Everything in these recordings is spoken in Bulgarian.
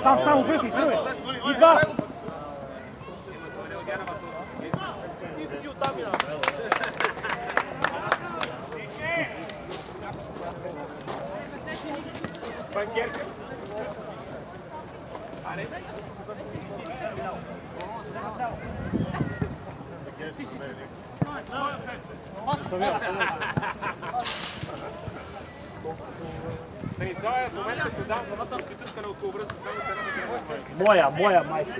Сам, убежи, пръве! Идва! Банкерка! Моя майка.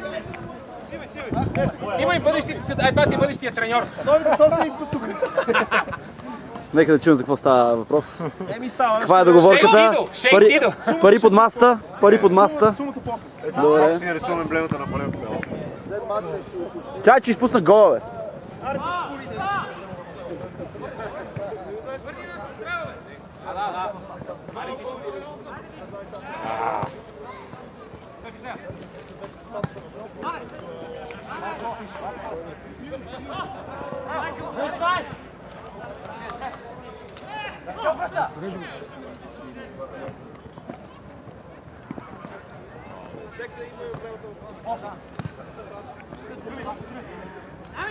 Снимай бъдещите си, това ти е бъдещия треньор. Новите собственици са тук. Нека да чуем за какво става въпрос. Става. Каква е договорката? Пари под масата. Пари под масата. Сумата после. Добре. Си нарисувам емблемата на панелка. Чай, че изпусна гола, бе.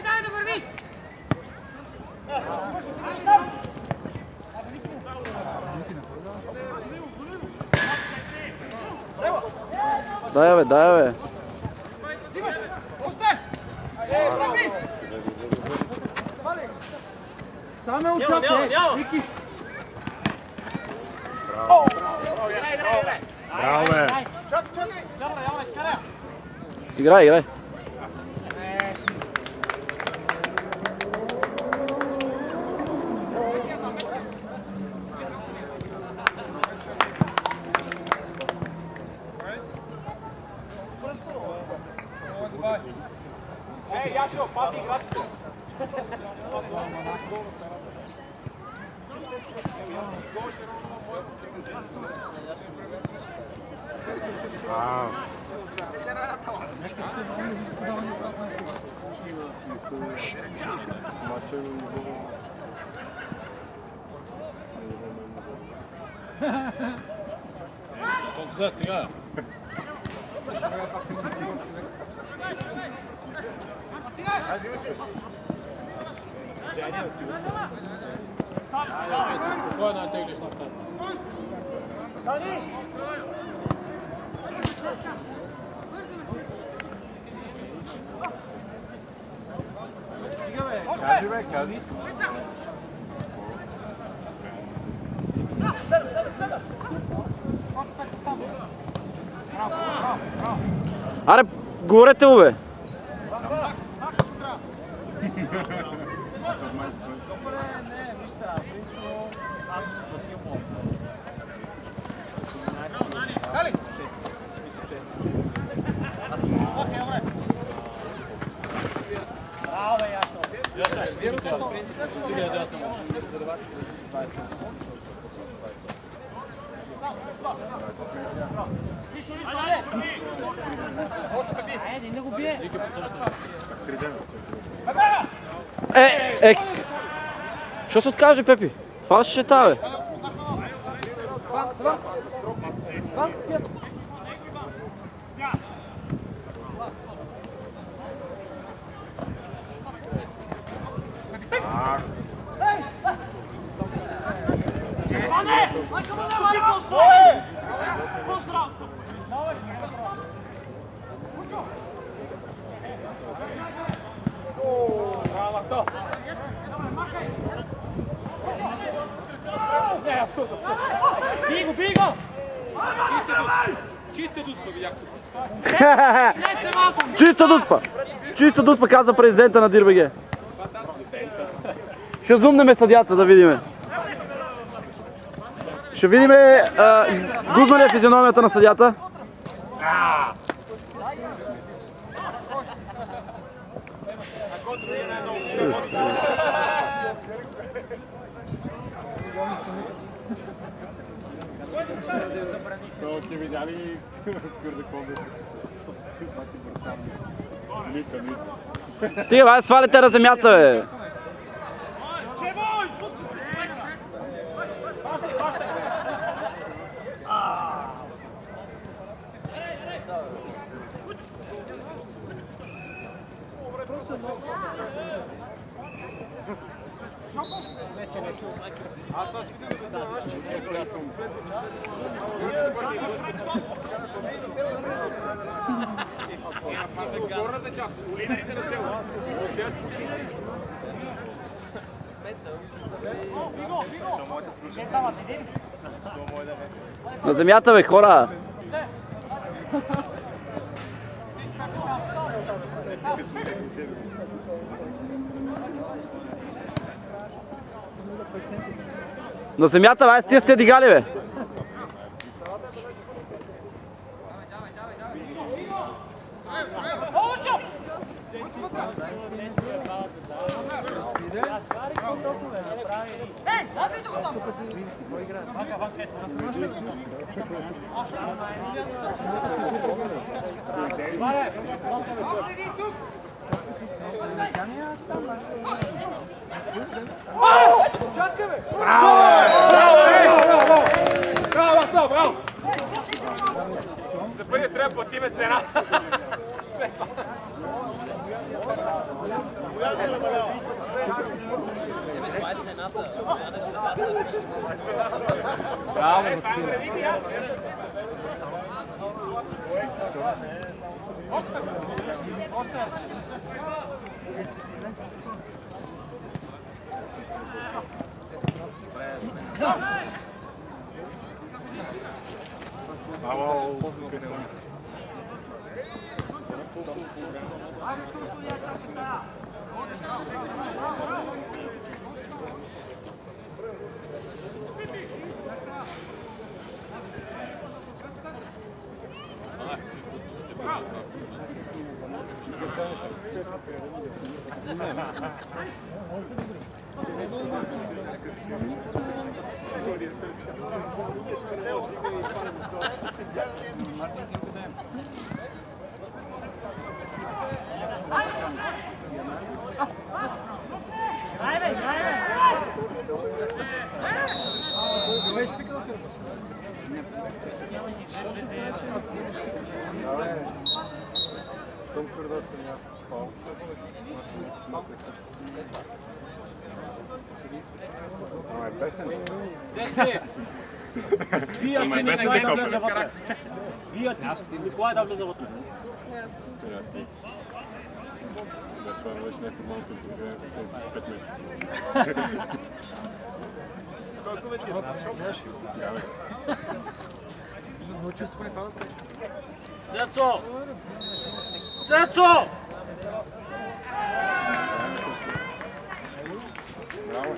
Дай да върви! Дай, бе, дай, бе. Саме отчапе! Вики! Браво, бе! Играй, играй. Ей, Яшо, пази играчите! Колко за стига? Спокойно теглиш на втора. Кажи, бе, кажи. Аре, говорете му, бе. Що се откаже, Пепи? Фал ще та, бе. Бий го! Чиста дуспа, видях тук. Чиста дуспа! Чиста дуспа, каза президента на Дирбеге. Ще зумнеме съдята да видиме. Ще видиме гузна ли е физиономията на съдята. То ти видя ли Кърдаков? Стига, бе, свалите на земята, бе. На земята, бе, хора! На земята, бе, стига сте дигали, бе! Браво! За първият трябва да платиме цена. Това е цената. Браво, Василе. Цеци! Вие ти Николай да влезе вътре. Вие ти Николай да влезе вътре. Това беше нещо малко и живеем 5 месеца. Колко вече? Научил се това да прави. Цецо! Цецо! Браво!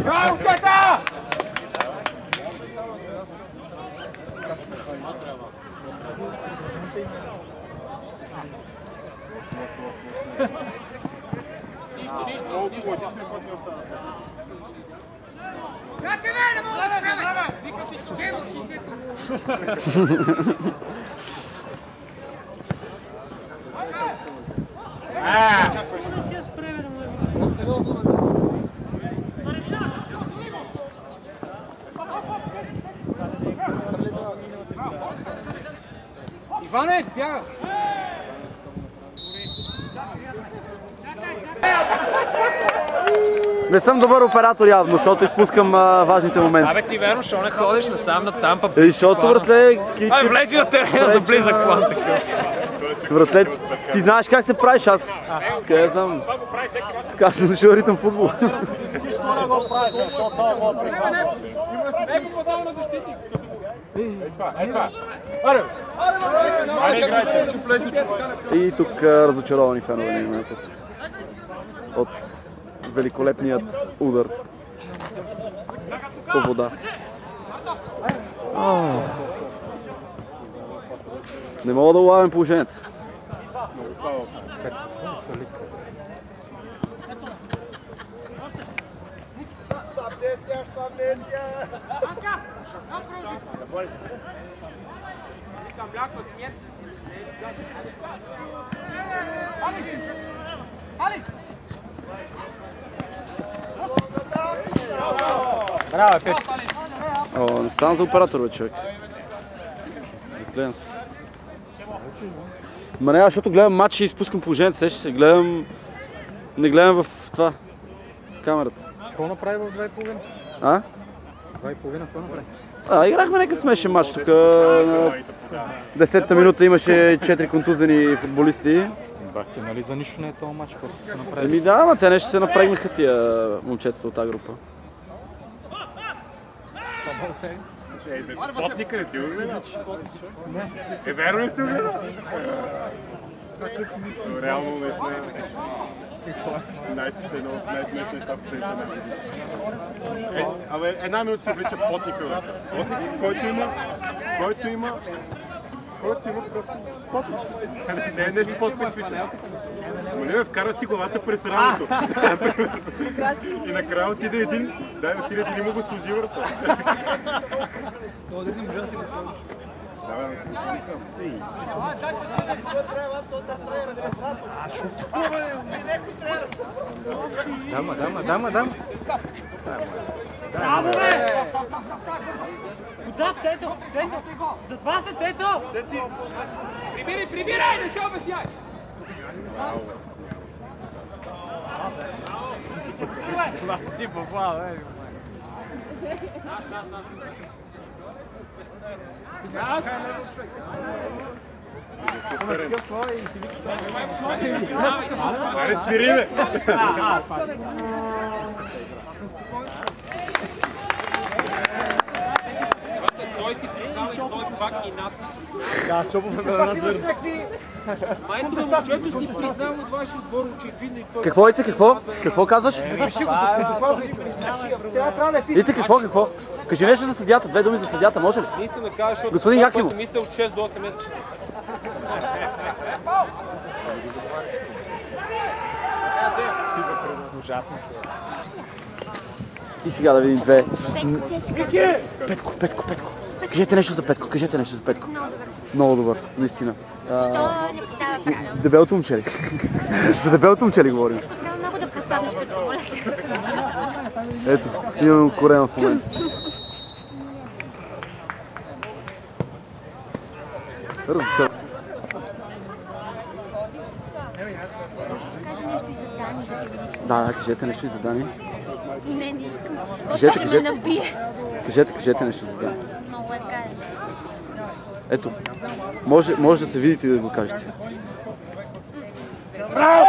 Браво, Чета! Чакай, не мога да правя! Вика ти, че имам 60-то! Иване, бяга! Не съм добър оператор явно, защото изпускам важните моменти. Абе ти верно, що не ходиш насам на Тампа? Защото, братле, скичи... Ай, влези на терена за близък план така. Братле, ти знаеш как се правиш, аз... Къде знам... Така съм дошъл ритъм футбол. Ти що не го правиш, защото това го приказва. Не го подава на защитник. И тук разочаровани фенове на името от великолепният удар по вода. Не мога да улавям положението. Много фаул. Мляко, смет. Браво, Петко. О, не стана за оператор, бе, човек. Заклеям се. Ма не, защото гледам матч и изпускам положението, сещаш се. Не гледам в това. В камерата. Какво направи в 2,5? А? 2,5, какво направи? Играхме нека смешен матч. Тук на 10-та минута имаше 4 контузени футболисти. Бахте, нали за нищо не е този матч, който се направи? Еми да, ама те нещо се напрегнаха тия момчетата от тази група. Потника не си го гледа? Верно не си го гледа? Реално наистина. Най-смешно етап в следите на Абе, една минута се облича Потника. Потник, който има просто потник. Не е нещо по-специфично. Но не ме вкарат си главата през рамото. И накрая отиде един, и му го служи върху. Дама. Браво, бе! Отзад, Цето! За това се, Цето! Прибирай, не се обясняй! Ти попал, бе! Аре, свири, бе! Той си признава и той пак и над. Да, защото ме да разбира. Майто на момчето си признава от вашия отбор очевидно и той... Какво, Ице, какво? Какво казваш? Пиши го до Трябва да е пише. Ице, какво? Кажи нещо за съдията, 2 думи за съдията, може ли? Не искам да кажа, защото Господин това, Якимов. което мисля от 6 до 8 месеца. Ужасно. И сега да видим две. Петко, Цеска. Петко. Кажете нещо за Петко. Много добър, наистина. Защо не подава правилно? Дебелото момче ли? За дебелото момче ли говорим? Трябва много да пресаднеш Петко, моля те. Ето, снимам корема в момента. Разучал. Кажи нещо и за Дани. Да, кажете нещо и за Дани. Не искам. Кажете. Просто ме набие. Кажете нещо за Дани. Много е гаден. Ето, може да се видите и да го кажете. Браво!